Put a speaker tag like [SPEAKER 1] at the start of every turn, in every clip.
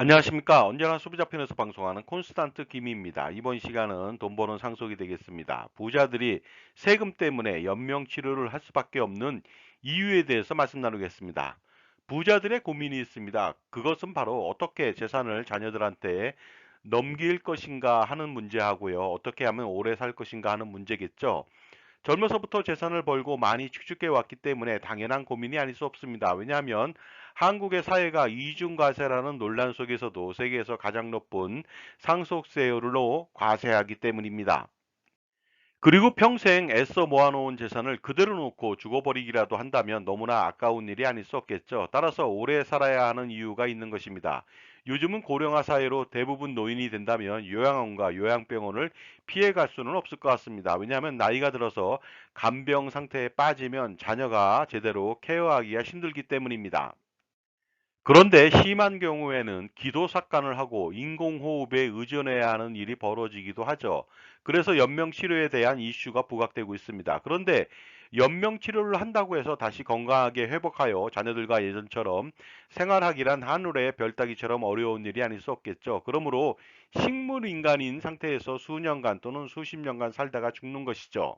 [SPEAKER 1] 안녕하십니까. 언제나 소비자편에서 방송하는 콘스탄트 김입니다. 이번 시간은 돈 버는 상속이 되겠습니다. 부자들이 세금 때문에 연명 치료를 할 수밖에 없는 이유에 대해서 말씀 나누겠습니다. 부자들의 고민이 있습니다. 그것은 바로 어떻게 재산을 자녀들한테 넘길 것인가 하는 문제하고요. 어떻게 하면 오래 살 것인가 하는 문제겠죠. 젊어서부터 재산을 벌고 많이 축적해 왔기 때문에 당연한 고민이 아닐 수 없습니다. 왜냐하면 한국의 사회가 이중과세라는 논란 속에서도 세계에서 가장 높은 상속세율로 과세하기 때문입니다. 그리고 평생 애써 모아놓은 재산을 그대로 놓고 죽어버리기라도 한다면 너무나 아까운 일이 아닐 수 없겠죠. 따라서 오래 살아야 하는 이유가 있는 것입니다. 요즘은 고령화 사회로 대부분 노인이 된다면 요양원과 요양병원을 피해갈 수는 없을 것 같습니다. 왜냐하면 나이가 들어서 간병 상태에 빠지면 자녀가 제대로 케어하기가 힘들기 때문입니다. 그런데 심한 경우에는 기도 삭간을 하고 인공호흡에 의존해야 하는 일이 벌어지기도 하죠. 그래서 연명치료에 대한 이슈가 부각되고 있습니다. 그런데 연명치료를 한다고 해서 다시 건강하게 회복하여 자녀들과 예전처럼 생활하기란 하늘의 별따기처럼 어려운 일이 아닐 수 없겠죠. 그러므로 식물인간인 상태에서 수년간 또는 수십 년간 살다가 죽는 것이죠.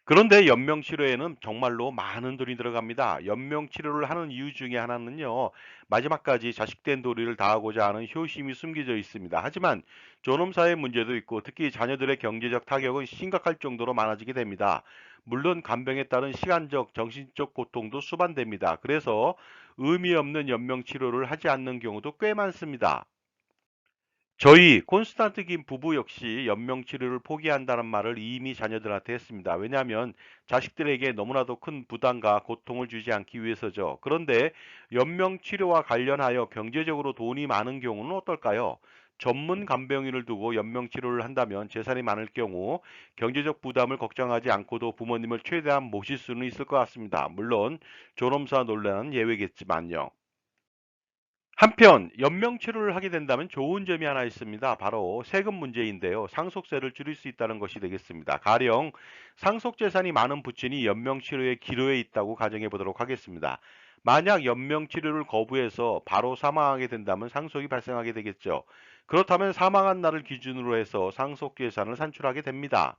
[SPEAKER 1] 그런데 연명 치료에는 정말로 많은 돈이 들어갑니다. 연명 치료를 하는 이유 중에 하나는요, 마지막까지 자식된 도리를 다하고자 하는 효심이 숨겨져 있습니다. 하지만 존엄사의 문제도 있고 특히 자녀들의 경제적 타격은 심각할 정도로 많아지게 됩니다. 물론 간병에 따른 시간적, 정신적 고통도 수반됩니다. 그래서 의미 없는 연명 치료를 하지 않는 경우도 꽤 많습니다. 저희 콘스탄트 김 부부 역시 연명 치료를 포기한다는 말을 이미 자녀들한테 했습니다. 왜냐하면 자식들에게 너무나도 큰 부담과 고통을 주지 않기 위해서죠. 그런데 연명 치료와 관련하여 경제적으로 돈이 많은 경우는 어떨까요? 전문 간병인을 두고 연명 치료를 한다면 재산이 많을 경우 경제적 부담을 걱정하지 않고도 부모님을 최대한 모실 수는 있을 것 같습니다. 물론 존엄사 논란은 예외겠지만요. 한편 연명 치료를 하게 된다면 좋은 점이 하나 있습니다. 바로 세금 문제인데요. 상속세를 줄일 수 있다는 것이 되겠습니다. 가령 상속재산이 많은 부친이 연명 치료에 기로에 있다고 가정해 보도록 하겠습니다. 만약 연명 치료를 거부해서 바로 사망하게 된다면 상속이 발생하게 되겠죠. 그렇다면 사망한 날을 기준으로 해서 상속재산을 산출하게 됩니다.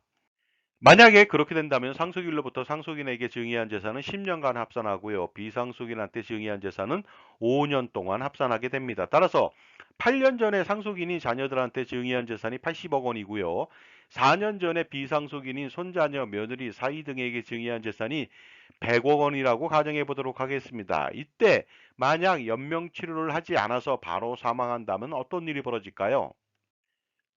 [SPEAKER 1] 만약에 그렇게 된다면 상속일로부터 상속인에게 증여한 재산은 10년간 합산하고요. 비상속인한테 증여한 재산은 5년 동안 합산하게 됩니다. 따라서 8년 전에 상속인이 자녀들한테 증여한 재산이 80억 원이고요. 4년 전에 비상속인인 손자녀, 며느리, 사위 등에게 증여한 재산이 100억 원이라고 가정해 보도록 하겠습니다. 이때 만약 연명치료를 하지 않아서 바로 사망한다면 어떤 일이 벌어질까요?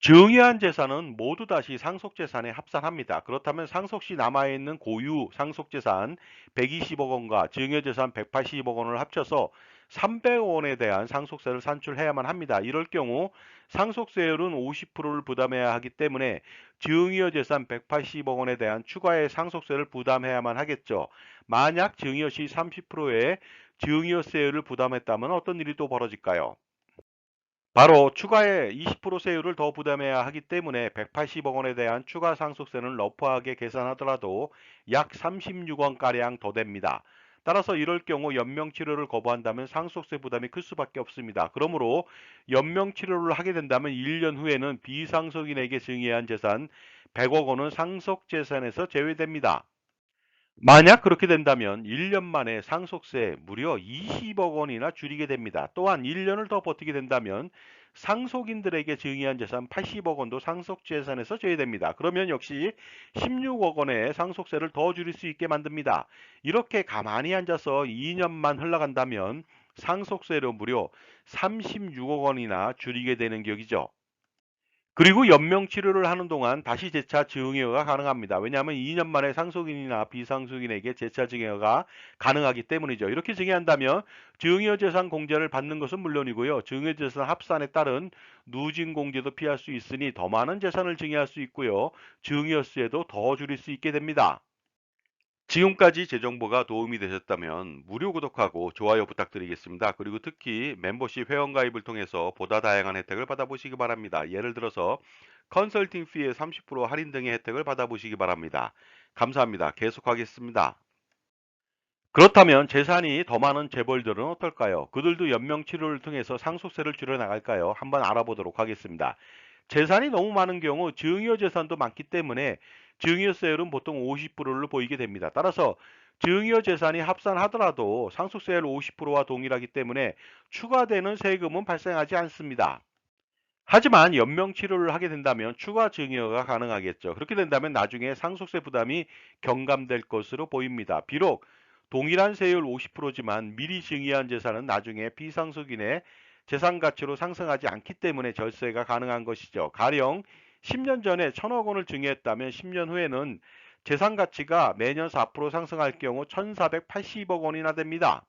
[SPEAKER 1] 증여한 재산은 모두 다시 상속재산에 합산합니다. 그렇다면 상속 시 남아있는 고유 상속재산 120억 원과 증여재산 180억 원을 합쳐서 300억 원에 대한 상속세를 산출해야만 합니다. 이럴 경우 상속세율은 50%를 부담해야 하기 때문에 증여재산 180억 원에 대한 추가의 상속세를 부담해야만 하겠죠. 만약 증여 시 30%의 증여세율을 부담했다면 어떤 일이 또 벌어질까요? 바로 추가의 20% 세율을 더 부담해야 하기 때문에 180억 원에 대한 추가 상속세는 러프하게 계산하더라도 약 36원가량 더 됩니다. 따라서 이럴 경우 연명치료를 거부한다면 상속세 부담이 클 수밖에 없습니다. 그러므로 연명치료를 하게 된다면 1년 후에는 비상속인에게 증여한 재산 100억 원은 상속재산에서 제외됩니다. 만약 그렇게 된다면 1년 만에 상속세 무려 20억 원이나 줄이게 됩니다. 또한 1년을 더 버티게 된다면 상속인들에게 증여한 재산 80억 원도 상속재산에서 제외됩니다. 그러면 역시 16억 원의 상속세를 더 줄일 수 있게 만듭니다. 이렇게 가만히 앉아서 2년만 흘러간다면 상속세로 무려 36억 원이나 줄이게 되는 격이죠. 그리고 연명 치료를 하는 동안 다시 재차 증여가 가능합니다. 왜냐하면 2년 만에 상속인이나 비상속인에게 재차 증여가 가능하기 때문이죠. 이렇게 증여한다면 증여재산 공제를 받는 것은 물론이고요. 증여재산 합산에 따른 누진 공제도 피할 수 있으니 더 많은 재산을 증여할 수 있고요. 증여세도 더 줄일 수 있게 됩니다. 지금까지 제 정보가 도움이 되셨다면 무료 구독하고 좋아요 부탁드리겠습니다. 그리고 특히 멤버십 회원가입을 통해서 보다 다양한 혜택을 받아보시기 바랍니다. 예를 들어서 컨설팅 피의 30% 할인 등의 혜택을 받아보시기 바랍니다. 감사합니다. 계속하겠습니다. 그렇다면 재산이 더 많은 재벌들은 어떨까요? 그들도 연명 치료를 통해서 상속세를 줄여 나갈까요? 한번 알아보도록 하겠습니다. 재산이 너무 많은 경우 증여 재산도 많기 때문에 증여세율은 보통 50%를 보이게 됩니다. 따라서 증여 재산이 합산하더라도 상속세율 50%와 동일하기 때문에 추가되는 세금은 발생하지 않습니다. 하지만 연명 치료를 하게 된다면 추가 증여가 가능하겠죠. 그렇게 된다면 나중에 상속세 부담이 경감될 것으로 보입니다. 비록 동일한 세율 50%지만 미리 증여한 재산은 나중에 비상속인의 재산 가치로 상승하지 않기 때문에 절세가 가능한 것이죠. 가령 10년 전에 1,000억 원을 증여했다면 10년 후에는 재산 가치가 매년 4% 상승할 경우 1,480억 원이나 됩니다.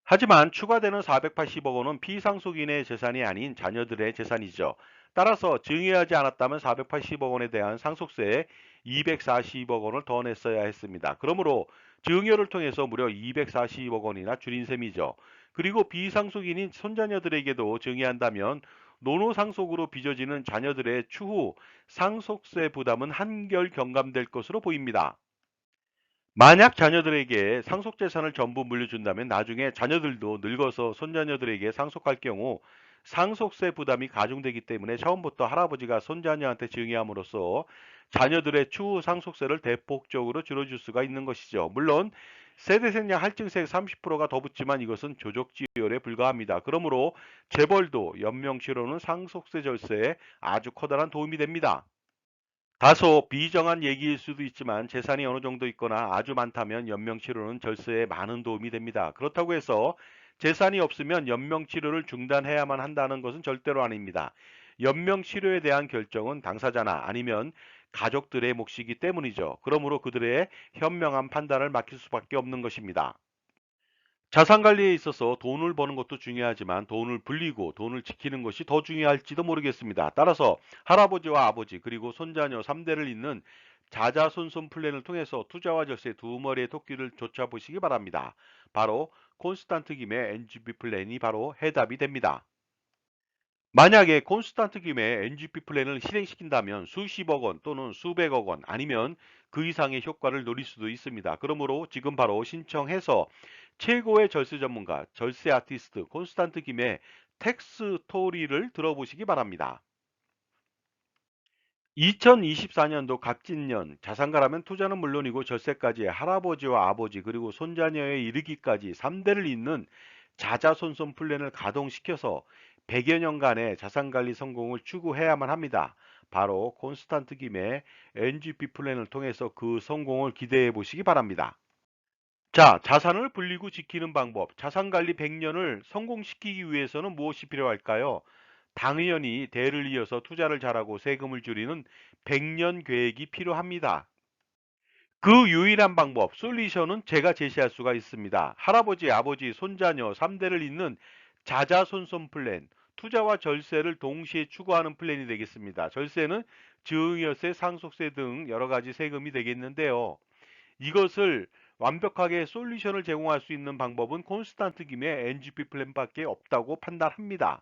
[SPEAKER 1] 하지만 추가되는 480억 원은 비상속인의 재산이 아닌 자녀들의 재산이죠. 따라서 증여하지 않았다면 480억 원에 대한 상속세 240억 원을 더 냈어야 했습니다. 그러므로 증여를 통해서 무려 240억 원이나 줄인 셈이죠. 그리고 비상속인인 손자녀들에게도 증여한다면 노노상속으로 빚어지는 자녀들의 추후 상속세 부담은 한결 경감될 것으로 보입니다. 만약 자녀들에게 상속재산을 전부 물려준다면 나중에 자녀들도 늙어서 손자녀들에게 상속할 경우 상속세 부담이 가중되기 때문에 처음부터 할아버지가 손자녀한테 증여함으로써 자녀들의 추후 상속세를 대폭적으로 줄여줄 수가 있는 것이죠. 물론 세대생량 할증세 30%가 더 붙지만 이것은 조족지열에 불과합니다. 그러므로 재벌도 연명치료는 상속세 절세에 아주 커다란 도움이 됩니다. 다소 비정한 얘기일 수도 있지만 재산이 어느 정도 있거나 아주 많다면 연명치료는 절세에 많은 도움이 됩니다. 그렇다고 해서 재산이 없으면 연명치료를 중단해야만 한다는 것은 절대로 아닙니다. 연명치료에 대한 결정은 당사자나 아니면 가족들의 몫이기 때문이죠. 그러므로 그들의 현명한 판단을 맡길 수밖에 없는 것입니다. 자산 관리에 있어서 돈을 버는 것도 중요하지만 돈을 불리고 돈을 지키는 것이 더 중요할지도 모르겠습니다. 따라서 할아버지와 아버지 그리고 손자녀 3대를 잇는 자자손손 플랜을 통해서 투자와 절세 두 머리의 토끼를 쫓아보시기 바랍니다. 바로 콘스탄트 김의 NGP 플랜이 바로 해답이 됩니다. 만약에 콘스탄트 김의 NGP 플랜을 실행시킨다면 수십억 원 또는 수백억 원 아니면 그 이상의 효과를 노릴 수도 있습니다. 그러므로 지금 바로 신청해서 최고의 절세 전문가, 절세 아티스트 콘스탄트 김의 텍스 토리를 들어보시기 바랍니다. 2024년도 갑진년 자산가라면 투자는 물론이고 절세까지 할아버지와 아버지 그리고 손자녀에 이르기까지 3대를 잇는 자자손손 플랜을 가동시켜서 100여 년간의 자산관리 성공을 추구해야만 합니다. 바로 콘스탄트 김의 NGP 플랜을 통해서 그 성공을 기대해 보시기 바랍니다. 자, 자산을 불리고 지키는 방법. 자산관리 100년을 성공시키기 위해서는 무엇이 필요할까요? 당연히 대를 이어서 투자를 잘하고 세금을 줄이는 100년 계획이 필요합니다. 그 유일한 방법, 솔루션은 제가 제시할 수가 있습니다. 할아버지, 아버지, 손자녀 3대를 잇는 자자손손 플랜, 투자와 절세를 동시에 추구하는 플랜이 되겠습니다. 절세는 증여세, 상속세 등 여러 가지 세금이 되겠는데요. 이것을 완벽하게 솔루션을 제공할 수 있는 방법은 콘스탄트 김의 NGP 플랜밖에 없다고 판단합니다.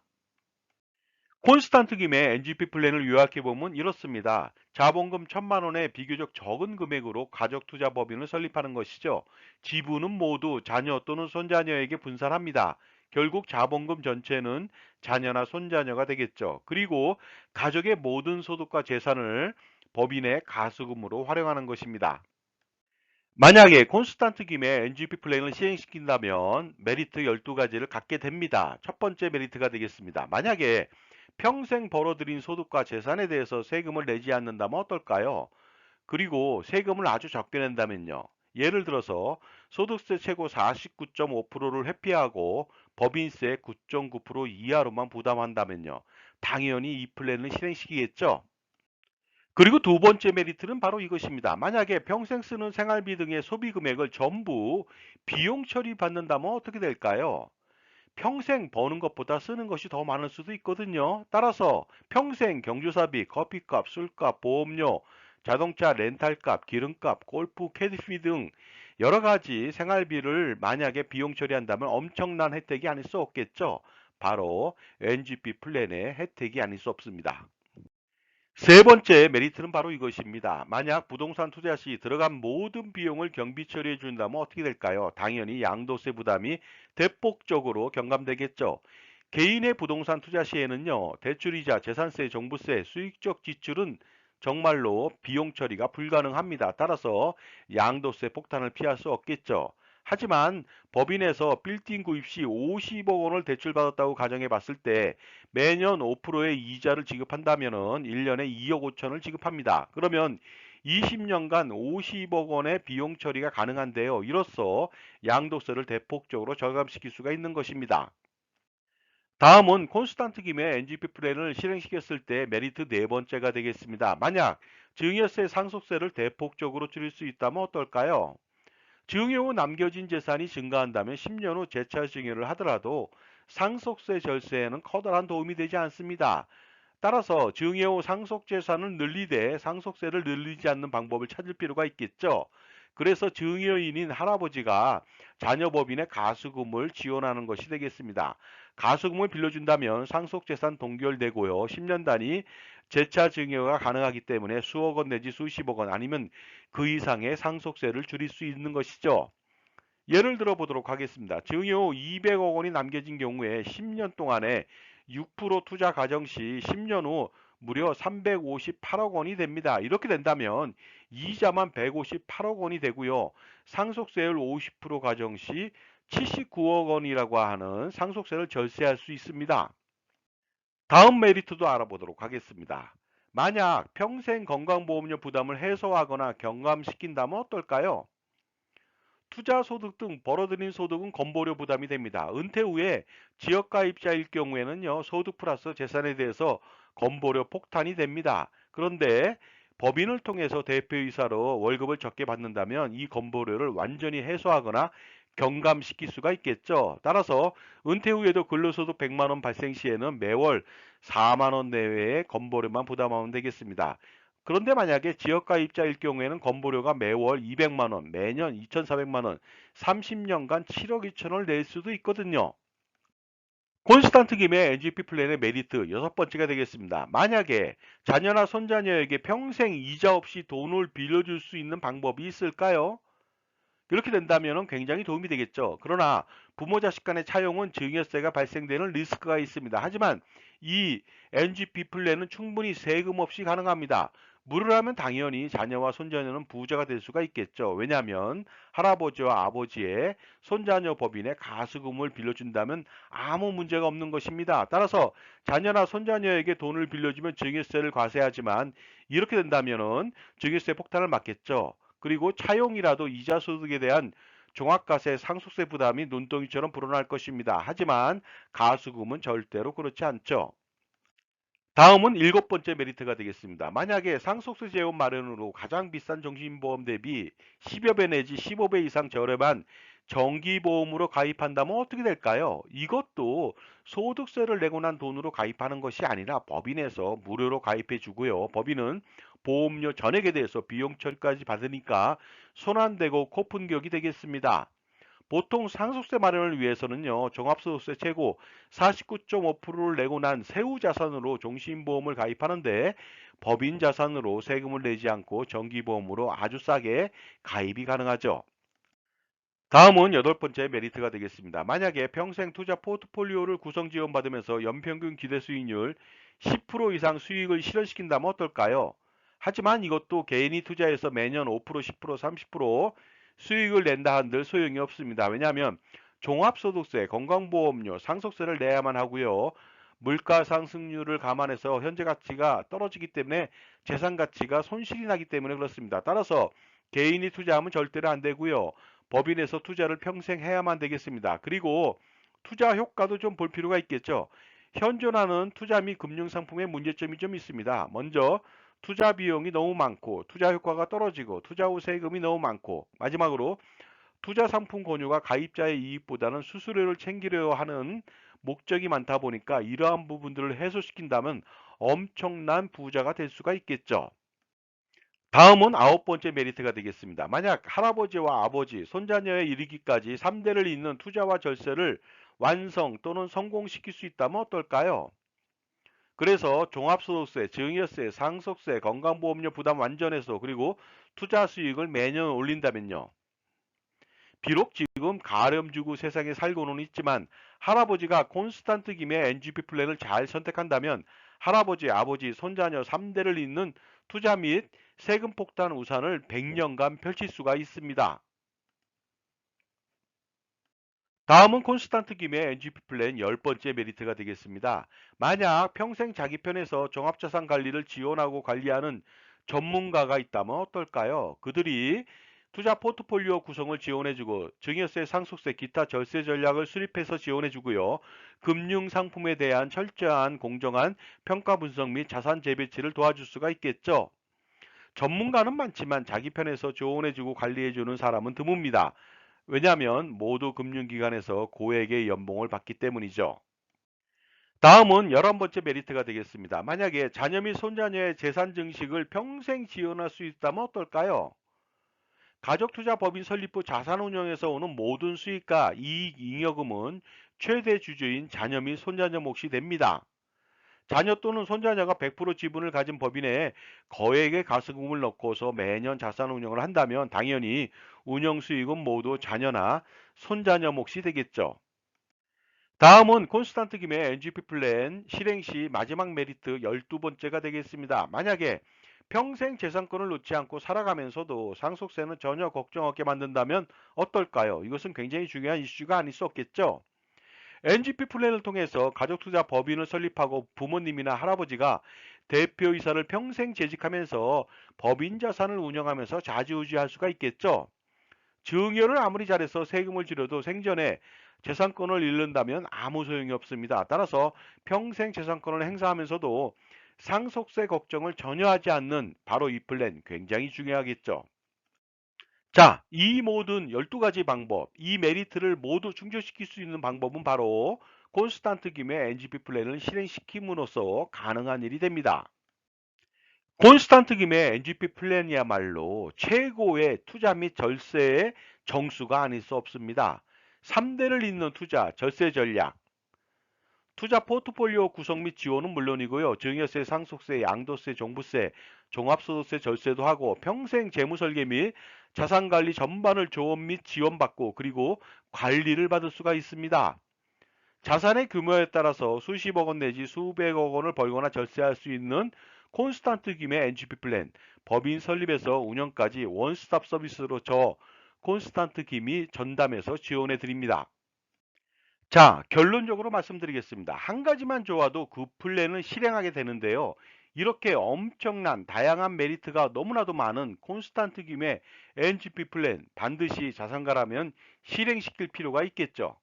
[SPEAKER 1] 콘스탄트 김의 NGP 플랜을 요약해 보면 이렇습니다. 자본금 1,000만 원의 비교적 적은 금액으로 가족 투자 법인을 설립하는 것이죠. 지분은 모두 자녀 또는 손자녀에게 분산합니다. 결국 자본금 전체는 자녀나 손자녀가 되겠죠. 그리고 가족의 모든 소득과 재산을 법인의 가수금으로 활용하는 것입니다. 만약에 콘스탄트 김의 NGP 플랜을 시행시킨다면 메리트 12가지를 갖게 됩니다. 첫 번째 메리트가 되겠습니다. 만약에 평생 벌어들인 소득과 재산에 대해서 세금을 내지 않는다면 어떨까요? 그리고 세금을 아주 적게 낸다면요. 예를 들어서 소득세 최고 49.5%를 회피하고 법인세 9.9% 이하로만 부담한다면요. 당연히 이 플랜을 실행시키겠죠. 그리고 두 번째 메리트는 바로 이것입니다. 만약에 평생 쓰는 생활비 등의 소비 금액을 전부 비용 처리받는다면 어떻게 될까요? 평생 버는 것보다 쓰는 것이 더 많을 수도 있거든요. 따라서 평생 경조사비, 커피값, 술값, 보험료, 자동차 렌탈값, 기름값, 골프, 캐디피 등 여러 가지 생활비를 만약에 비용 처리한다면 엄청난 혜택이 아닐 수 없겠죠. 바로 NGP 플랜의 혜택이 아닐 수 없습니다. 세 번째 메리트는 바로 이것입니다. 만약 부동산 투자 시 들어간 모든 비용을 경비 처리해 준다면 어떻게 될까요? 당연히 양도세 부담이 대폭적으로 경감되겠죠. 개인의 부동산 투자 시에는요, 대출이자 재산세, 종부세, 수익적 지출은 정말로 비용 처리가 불가능합니다. 따라서 양도세 폭탄을 피할 수 없겠죠. 하지만 법인에서 빌딩 구입 시 50억 원을 대출받았다고 가정해 봤을 때 매년 5%의 이자를 지급한다면은 1년에 2억 5천을 지급합니다. 그러면 20년간 50억 원의 비용 처리가 가능한데요. 이로써 양도세를 대폭적으로 절감시킬 수가 있는 것입니다. 다음은 콘스탄트 김의 NGP 플랜을 실행시켰을 때 메리트 네 번째가 되겠습니다. 만약 증여세 상속세를 대폭적으로 줄일 수 있다면 어떨까요? 증여 후 남겨진 재산이 증가한다면 10년 후 재차 증여를 하더라도 상속세 절세에는 커다란 도움이 되지 않습니다. 따라서 증여 후 상속 재산을 늘리되 상속세를 늘리지 않는 방법을 찾을 필요가 있겠죠. 그래서 증여인인 할아버지가 자녀법인의 가수금을 지원하는 것이 되겠습니다. 가수금을 빌려준다면 상속재산 동결되고요. 10년 단위 재차 증여가 가능하기 때문에 수억 원 내지 수십억 원 아니면 그 이상의 상속세를 줄일 수 있는 것이죠. 예를 들어 보도록 하겠습니다. 증여 후 200억 원이 남겨진 경우에 10년 동안에 6% 투자 가정 시 10년 후 무려 358억 원이 됩니다. 이렇게 된다면 이자만 158억 원이 되고요. 상속세율 50% 가정 시 79억 원이라고 하는 상속세를 절세할 수 있습니다. 다음 메리트도 알아보도록 하겠습니다. 만약 평생 건강보험료 부담을 해소하거나 경감시킨다면 어떨까요? 투자 소득 등 벌어들인 소득은 건보료 부담이 됩니다. 은퇴 후에 지역가입자일 경우에는요, 소득 플러스 재산에 대해서 건보료 폭탄이 됩니다. 그런데 법인을 통해서 대표이사로 월급을 적게 받는다면 이 건보료를 완전히 해소하거나 경감시킬 수가 있겠죠. 따라서 은퇴 후에도 근로소득 100만 원 발생 시에는 매월 4만 원 내외의 건보료만 부담하면 되겠습니다. 그런데 만약에 지역가입자일 경우에는 건보료가 매월 200만 원, 매년 2,400만 원, 30년간 7억 2천을 낼 수도 있거든요. 콘스탄트 김의 NGP 플랜의 메리트 여섯 번째가 되겠습니다. 만약에 자녀나 손자녀에게 평생 이자 없이 돈을 빌려줄 수 있는 방법이 있을까요? 이렇게 된다면 굉장히 도움이 되겠죠. 그러나 부모 자식 간의 차용은 증여세가 발생되는 리스크가 있습니다. 하지만 이 NGP 플랜은 충분히 세금 없이 가능합니다. 무료라면 당연히 자녀와 손자녀는 부자가 될 수가 있겠죠. 왜냐하면 할아버지와 아버지의 손자녀 법인에 가수금을 빌려준다면 아무 문제가 없는 것입니다. 따라서 자녀나 손자녀에게 돈을 빌려주면 증여세를 과세하지만 이렇게 된다면 증여세 폭탄을 맞겠죠. 그리고 차용이라도 이자 소득에 대한 종합과세 상속세 부담이 눈덩이처럼 불어날 것입니다. 하지만 가수금은 절대로 그렇지 않죠. 다음은 일곱 번째 메리트가 되겠습니다. 만약에 상속세 재원 마련으로 가장 비싼 정신보험 대비 10여 배 내지 15배 이상 저렴한 정기보험으로 가입한다면 어떻게 될까요? 이것도 소득세를 내고 난 돈으로 가입하는 것이 아니라 법인에서 무료로 가입해 주고요. 법인은 보험료 전액에 대해서 비용 처리까지 받으니까 손 안 대고 코푼격이 되겠습니다. 보통 상속세 마련을 위해서는요, 종합소득세 최고 49.5%를 내고 난 세후 자산으로 종신보험을 가입하는데 법인 자산으로 세금을 내지 않고 정기보험으로 아주 싸게 가입이 가능하죠. 다음은 여덟 번째 메리트가 되겠습니다. 만약에 평생 투자 포트폴리오를 구성 지원받으면서 연평균 기대 수익률 10% 이상 수익을 실현시킨다면 어떨까요? 하지만 이것도 개인이 투자해서 매년 5%, 10%, 30% 수익을 낸다 한들 소용이 없습니다. 왜냐하면 종합소득세, 건강보험료, 상속세를 내야만 하고요. 물가 상승률을 감안해서 현재 가치가 떨어지기 때문에 재산 가치가 손실이 나기 때문에 그렇습니다. 따라서 개인이 투자하면 절대로 안 되고요. 법인에서 투자를 평생 해야만 되겠습니다. 그리고 투자 효과도 좀 볼 필요가 있겠죠. 현존하는 투자 및 금융상품의 문제점이 좀 있습니다. 먼저 투자 비용이 너무 많고 투자 효과가 떨어지고 투자 후 세금이 너무 많고 마지막으로 투자 상품 권유가 가입자의 이익보다는 수수료를 챙기려 하는 목적이 많다 보니까 이러한 부분들을 해소시킨다면 엄청난 부자가 될 수가 있겠죠. 다음은 아홉 번째 메리트가 되겠습니다. 만약 할아버지와 아버지, 손자녀에 이르기까지 3대를 잇는 투자와 절세를 완성 또는 성공시킬 수 있다면 어떨까요? 그래서 종합소득세, 증여세, 상속세, 건강보험료 부담 완전해서 그리고 투자 수익을 매년 올린다면요. 비록 지금 가렴주고 세상에 살고는 있지만 할아버지가 콘스탄트 김의 NGP 플랜을 잘 선택한다면 할아버지, 아버지, 손자녀 3대를 잇는 투자 및 세금 폭탄 우산을 100년간 펼칠 수가 있습니다. 다음은 콘스탄트 김의 NGP 플랜 10번째 메리트가 되겠습니다. 만약 평생 자기 편에서 종합자산 관리를 지원하고 관리하는 전문가가 있다면 어떨까요? 그들이 투자 포트폴리오 구성을 지원해주고 증여세, 상속세, 기타 절세 전략을 수립해서 지원해주고요. 금융 상품에 대한 철저한 공정한 평가 분석 및 자산 재배치를 도와줄 수가 있겠죠. 전문가는 많지만 자기 편에서 지원해주고 관리해주는 사람은 드뭅니다. 왜냐하면 모두 금융기관에서 고액의 연봉을 받기 때문이죠. 다음은 11번째 메리트가 되겠습니다. 만약에 자녀 및 손자녀의 재산 증식을 평생 지원할 수 있다면 어떨까요? 가족투자법인 설립 후 자산운용에서 오는 모든 수익과 이익 잉여금은 최대 주주인 자녀 및 손자녀 몫이 됩니다. 자녀 또는 손자녀가 100% 지분을 가진 법인에 거액의 가스금을 넣고서 매년 자산 운용을 한다면 당연히 운영 수익은 모두 자녀나 손자녀 몫이 되겠죠. 다음은 콘스탄트 김의 NGP 플랜 실행 시 마지막 메리트 12번째가 되겠습니다. 만약에 평생 재산권을 놓지 않고 살아가면서도 상속세는 전혀 걱정 없게 만든다면 어떨까요? 이것은 굉장히 중요한 이슈가 아닐 수 없겠죠. NGP 플랜을 통해서 가족투자 법인을 설립하고 부모님이나 할아버지가 대표이사를 평생 재직하면서 법인 자산을 운영하면서 좌지우지할 수가 있겠죠. 증여를 아무리 잘해서 세금을 지려도 생전에 재산권을 잃는다면 아무 소용이 없습니다. 따라서 평생 재산권을 행사하면서도 상속세 걱정을 전혀 하지 않는 바로 이 플랜 굉장히 중요하겠죠. 자, 이 모든 12가지 방법, 이 메리트를 모두 충족시킬 수 있는 방법은 바로 콘스탄트 김의 NGP 플랜을 실행시킴으로써 가능한 일이 됩니다. 콘스탄트 김의 NGP 플랜이야말로 최고의 투자 및 절세의 정수가 아닐 수 없습니다. 3대를 잇는 투자, 절세 전략, 투자 포트폴리오 구성 및 지원은 물론이고요. 증여세, 상속세, 양도세, 종부세, 종합소득세 절세도 하고 평생 재무설계 및 자산관리 전반을 조언 및 지원받고 그리고 관리를 받을 수가 있습니다. 자산의 규모에 따라서 수십억 원 내지 수백억 원을 벌거나 절세할 수 있는 콘스탄트 김의 NGP 플랜, 법인 설립에서 운영까지 원스톱 서비스로 저 콘스탄트 김이 전담해서 지원해 드립니다. 자, 결론적으로 말씀드리겠습니다. 한 가지만 좋아도 그 플랜을 실행하게 되는데요. 이렇게 엄청난 다양한 메리트가 너무나도 많은 콘스탄트 김의 NGP 플랜 반드시 자산가라면 실행시킬 필요가 있겠죠.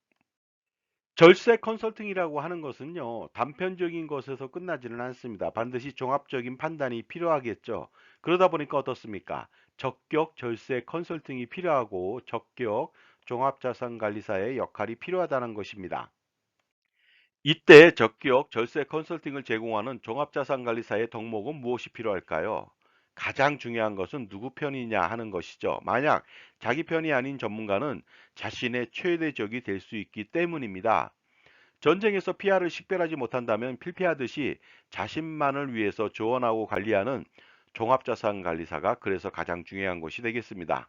[SPEAKER 1] 절세 컨설팅이라고 하는 것은요, 단편적인 것에서 끝나지는 않습니다. 반드시 종합적인 판단이 필요하겠죠. 그러다 보니까 어떻습니까? 적격 절세 컨설팅이 필요하고 적격 종합자산관리사의 역할이 필요하다는 것입니다. 이때 적격 절세 컨설팅을 제공하는 종합자산관리사의 덕목은 무엇이 필요할까요? 가장 중요한 것은 누구 편이냐 하는 것이죠. 만약 자기 편이 아닌 전문가는 자신의 최대적이 될 수 있기 때문입니다. 전쟁에서 피아를 식별하지 못한다면 필피하듯이 자신만을 위해서 조언하고 관리하는 종합자산관리사가 그래서 가장 중요한 것이 되겠습니다.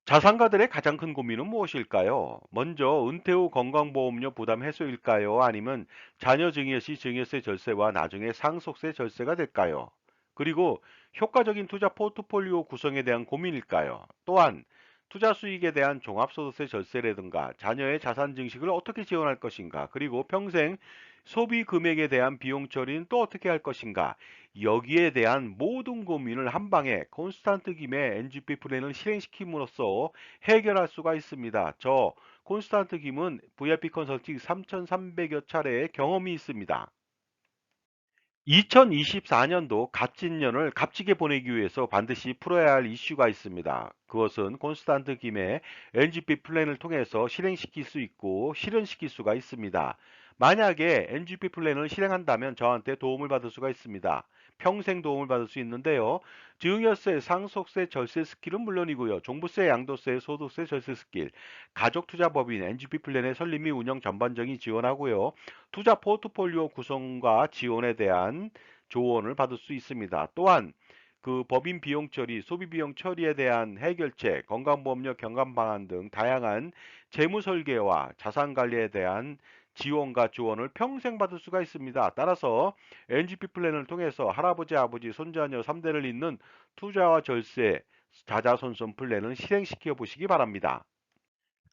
[SPEAKER 1] 자산가들의 가장 큰 고민은 무엇일까요? 먼저 은퇴 후 건강보험료 부담 해소일까요? 아니면 자녀 증여 시 증여세 절세와 나중에 상속세 절세가 될까요? 그리고 효과적인 투자 포트폴리오 구성에 대한 고민일까요? 또한 투자 수익에 대한 종합소득세 절세라든가 자녀의 자산 증식을 어떻게 지원할 것인가? 그리고 평생 소비 금액에 대한 비용 처리는 또 어떻게 할 것인가? 여기에 대한 모든 고민을 한 방에 콘스탄트 김의 NGP 플랜을 실행시킴으로써 해결할 수가 있습니다. 저 콘스탄트 김은 VIP 컨설팅 3,300여 차례의 경험이 있습니다. 2024년도 갑진년을 값지게 보내기 위해서 반드시 풀어야 할 이슈가 있습니다. 그것은 콘스탄트 김의 NGP 플랜을 통해서 실행시킬 수 있고 실현시킬 수가 있습니다. 만약에 NGP 플랜을 실행한다면 저한테 도움을 받을 수가 있습니다. 평생 도움을 받을 수 있는데요. 증여세, 상속세, 절세 스킬은 물론이고요. 종부세, 양도세, 소득세, 절세 스킬, 가족투자법인 NGP 플랜의 설립 및 운영 전반적인 지원하고요. 투자 포트폴리오 구성과 지원에 대한 조언을 받을 수 있습니다. 또한 그 법인 비용 처리, 소비 비용 처리에 대한 해결책, 건강보험료 경감 방안 등 다양한 재무 설계와 자산 관리에 대한 지원과 조언을 평생 받을 수가 있습니다. 따라서 NGP 플랜을 통해서 할아버지, 아버지, 손자녀 3대를 잇는 투자와 절세, 자자손손 플랜을 실행시켜 보시기 바랍니다.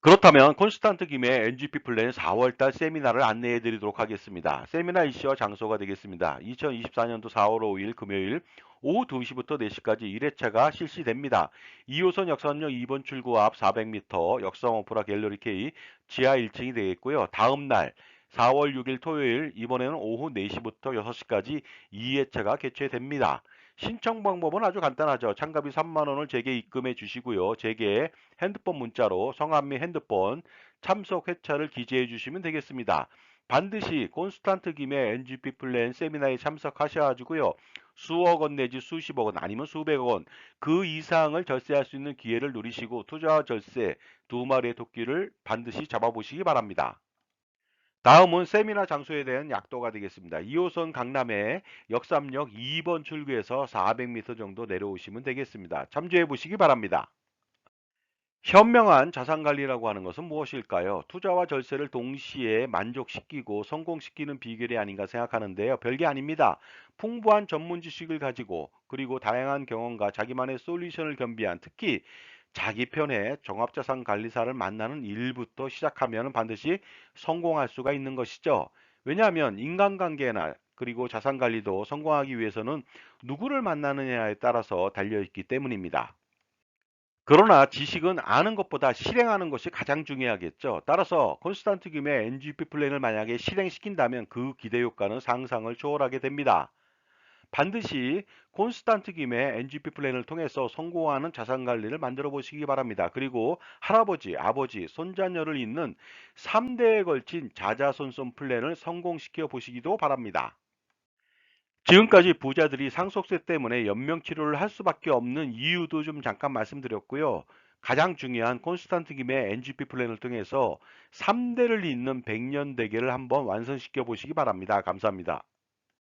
[SPEAKER 1] 그렇다면 콘스탄트 김의 NGP 플랜 4월달 세미나를 안내해 드리도록 하겠습니다. 세미나 일시와 장소가 되겠습니다. 2024년도 4월 5일 금요일 오후 2시부터 4시까지 1회차가 실시됩니다. 2호선 역삼역 2번 출구 앞 400m 역삼 오프라 갤러리 K 지하 1층이 되겠고요. 다음 날 4월 6일 토요일 이번에는 오후 4시부터 6시까지 2회차가 개최됩니다. 신청 방법은 아주 간단하죠. 참가비 3만 원을 제게 입금해 주시고요. 제게 핸드폰 문자로 성함 및 핸드폰 참석 회차를 기재해 주시면 되겠습니다. 반드시 콘스탄트 김의 NGP 플랜 세미나에 참석하셔 가지고요. 수억 원 내지 수십억 원 아니면 수백억 원 그 이상을 절세할 수 있는 기회를 누리시고 투자와 절세 두 마리의 토끼를 반드시 잡아보시기 바랍니다. 다음은 세미나 장소에 대한 약도가 되겠습니다. 2호선 강남에 역삼역 2번 출구에서 400m 정도 내려오시면 되겠습니다. 참조해 보시기 바랍니다. 현명한 자산관리라고 하는 것은 무엇일까요? 투자와 절세를 동시에 만족시키고 성공시키는 비결이 아닌가 생각하는데요. 별게 아닙니다. 풍부한 전문 지식을 가지고 그리고 다양한 경험과 자기만의 솔루션을 겸비한 특히 자기 편의 종합자산관리사를 만나는 일부터 시작하면 반드시 성공할 수가 있는 것이죠. 왜냐하면 인간관계나 그리고 자산관리도 성공하기 위해서는 누구를 만나느냐에 따라서 달려있기 때문입니다. 그러나 지식은 아는 것보다 실행하는 것이 가장 중요하겠죠. 따라서 콘스탄트 김의 NGP 플랜을 만약에 실행시킨다면 그 기대 효과는 상상을 초월하게 됩니다. 반드시 콘스탄트 김의 NGP 플랜을 통해서 성공하는 자산 관리를 만들어 보시기 바랍니다. 그리고 할아버지, 아버지, 손자녀를 잇는 3대에 걸친 자자손손 플랜을 성공시켜 보시기도 바랍니다. 지금까지 부자들이 상속세 때문에 연명 치료를 할 수밖에 없는 이유도 좀 잠깐 말씀드렸고요. 가장 중요한 콘스탄트 김의 NGP 플랜을 통해서 3대를 잇는 100년 대계를 한번 완성시켜 보시기 바랍니다. 감사합니다.